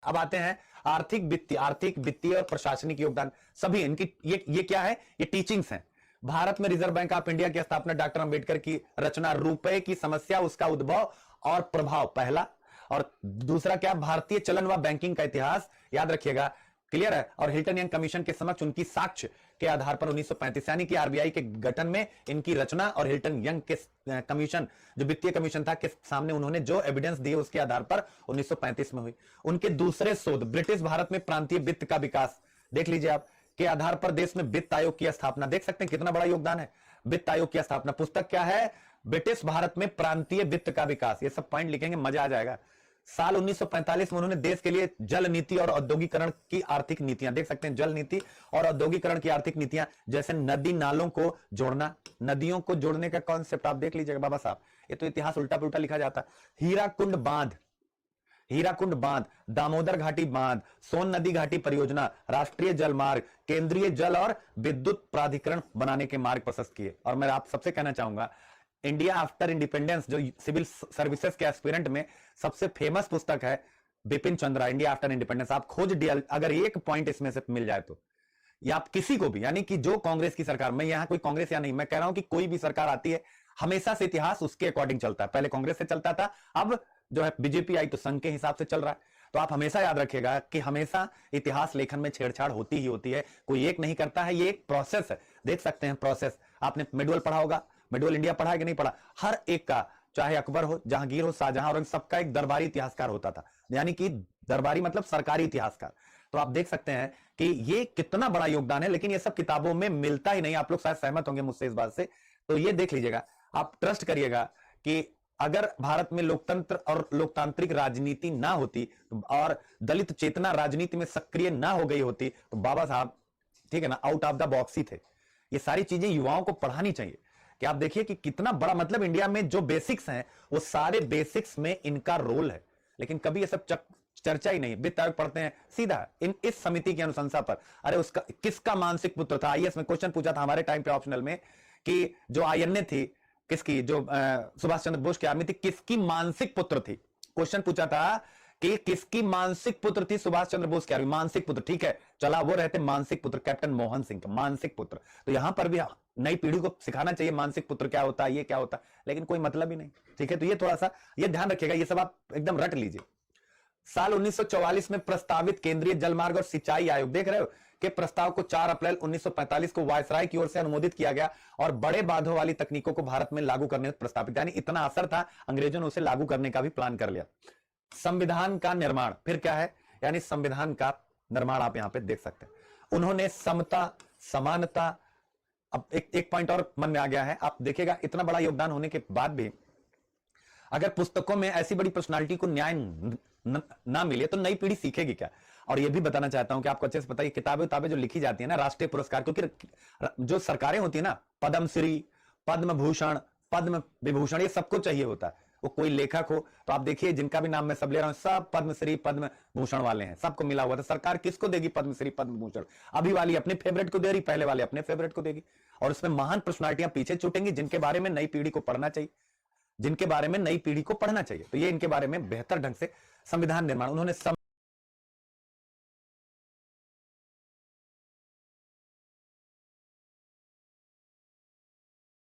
अब आते हैं आर्थिक वित्तीय और प्रशासनिक योगदान, सभी इनकी ये क्या है, ये टीचिंग्स हैं। भारत में रिजर्व बैंक ऑफ इंडिया की स्थापना, डॉक्टर अंबेडकर की रचना, रुपए की समस्या, उसका उद्भव और प्रभाव, पहला। और दूसरा क्या, भारतीय चलन व बैंकिंग का इतिहास, याद रखिएगा, क्लियर है। और हिल्टन यंग कमीशन के समक्ष उनकी साक्ष्य के आधार पर 1935 यानी कि आरबीआई के गठन में इनकी रचना और हिल्टन यंग के कमीशन जो वित्तीय कमीशन था के सामने उन्होंने जो एविडेंस दिए उसके आधार पर 1935 में हुई। उनके दूसरे शोध, ब्रिटिश भारत में प्रांतीय वित्त का विकास, देख लीजिए आप, के आधार पर देश में वित्त आयोग की स्थापना, देख सकते हैं कितना बड़ा योगदान है वित्त आयोग की स्थापना। पुस्तक क्या है, ब्रिटिश भारत में प्रांतीय वित्त का विकास, ये सब पॉइंट लिखेंगे, मजा आ जाएगा। साल 1945 में उन्होंने देश के लिए जल नीति और औद्योगिकरण की आर्थिक नीतियां, देख सकते हैं जल नीति और औद्योगिकरण की आर्थिक नीतियां, जैसे नदी नालों को जोड़ना, नदियों को जोड़ने का कॉन्सेप्ट आप देख लीजिएगा बाबा साहब, ये तो इतिहास उल्टा पुल्टा लिखा जाता है। हीराकुंड बांध, दामोदर घाटी बांध, सोन नदी घाटी परियोजना, राष्ट्रीय जल मार्ग, केंद्रीय जल और विद्युत प्राधिकरण बनाने के मार्ग प्रशस्त किए। और मैं आप सबसे कहना चाहूंगा, इंडिया आफ्टर इंडिपेंडेंस जो सिविल सर्विसेज के एस्पिरेंट में सबसे फेमस पुस्तक है Bipin Chandra, India after independence, आप खोज दिया, अगर एक पॉइंट इसमें से मिल जाए तो, या आप किसी को भी, यानी कि जो कांग्रेस की सरकार, मैं यहां कोई कांग्रेस या नहीं, मैं कह रहा हूं कि कोई भी सरकार आती है हमेशा से इतिहास उसके अकॉर्डिंग चलता है। पहले कांग्रेस से चलता था, अब जो है बीजेपी आई तो संघ के हिसाब से चल रहा है। तो आप हमेशा याद रखिएगा कि हमेशा इतिहास लेखन में छेड़छाड़ होती ही होती है, कोई एक नहीं करता है, ये एक प्रोसेस है। देख सकते हैं प्रोसेस, आपने मिडवल पढ़ा होगा, मिडवल इंडिया पढ़ा है कि नहीं पढ़ा, हर एक का, चाहे अकबर हो, जहांगीर हो, शाहजहां, और सबका एक दरबारी इतिहासकार होता था, यानी कि दरबारी मतलब सरकारी इतिहासकार। तो आप देख सकते हैं कि ये कितना बड़ा योगदान है, लेकिन ये सब किताबों में मिलता ही नहीं। आप लोग शायद सहमत होंगे मुझसे इस बात से। तो ये देख लीजिएगा, आप ट्रस्ट करिएगा कि अगर भारत में लोकतंत्र और लोकतांत्रिक राजनीति ना होती और दलित चेतना राजनीति में सक्रिय ना हो गई होती तो बाबा साहब, ठीक है ना, आउट ऑफ द बॉक्स ही थे। ये सारी चीजें युवाओं को पढ़ानी चाहिए कि आप देखिए कि कितना बड़ा, मतलब इंडिया में जो बेसिक्स हैं वो सारे बेसिक्स में इनका रोल है, लेकिन कभी ये सब चर्चा ही नहीं। वित्त आयोग पढ़ते हैं सीधा इस समिति की अनुशंसा पर, अरे उसका किसका मानसिक पुत्र था, आईएएस में क्वेश्चन पूछा था हमारे टाइम पे ऑप्शनल में कि जो आईएनए थी किसकी, जो सुभाष चंद्र बोस की आर्मी थी, किसकी मानसिक पुत्र थी, क्वेश्चन पूछा था कि किसकी मानसिक पुत्र थी सुभाष चंद्र बोस की आर्मी, मानसिक पुत्र, ठीक है, चला वो रहते मानसिक पुत्र कैप्टन मोहन सिंह का मानसिक पुत्र। तो यहां पर भी नई पीढ़ी को सिखाना चाहिए मानसिक पुत्र क्या होता है, ये क्या होता है, लेकिन कोई मतलब ही नहीं, ठीक है। तो ये थोड़ा सा ये ध्यान रखिएगा, ये सब आप एकदम रट लीजिए। साल 1944 में प्रस्तावित केंद्रीय जलमार्ग और सिंचाई आयोग, देख रहे हो कि प्रस्ताव को 4 अप्रैल 1945 को वायसराय की ओर से अनुमोदित किया गया और बड़े बांधों वाली तकनीकों को भारत में लागू करने प्रस्तावित, यानी इतना असर था, अंग्रेजों ने उसे लागू करने का भी प्लान कर लिया। संविधान का निर्माण, फिर क्या है, यानी संविधान का निर्माण आप यहां पे देख सकते हैं। उन्होंने समता, समानता, अब एक पॉइंट और मन में आ गया है, आप देखिएगा इतना बड़ा योगदान होने के बाद भी अगर पुस्तकों में ऐसी बड़ी पर्सनालिटी को न्याय ना मिले तो नई पीढ़ी सीखेगी क्या। और यह भी बताना चाहता हूं कि आपको अच्छे से पता है, किताबें जो लिखी जाती है ना राष्ट्रीय पुरस्कार, क्योंकि जो सरकारें होती है ना, पद्मश्री, पद्म भूषण, पद्म विभूषण, ये सबको चाहिए होता है। वो कोई लेखक हो तो आप देखिए जिनका भी नाम मैं सब ले रहा हूं, सब पद्मश्री पद्म भूषण वाले हैं, सबको मिला हुआ था। सरकार किसको देगी पद्मश्री पद्म भूषण, अभी वाली अपने फेवरेट को दे रही, पहले वाले अपने फेवरेट को देगी, और उसमें महान पर्सनालिटियां पीछे छूटेंगी जिनके बारे में नई पीढ़ी को पढ़ना चाहिए, जिनके बारे में नई पीढ़ी को पढ़ना चाहिए। तो ये इनके बारे में बेहतर ढंग से संविधान निर्माण, उन्होंने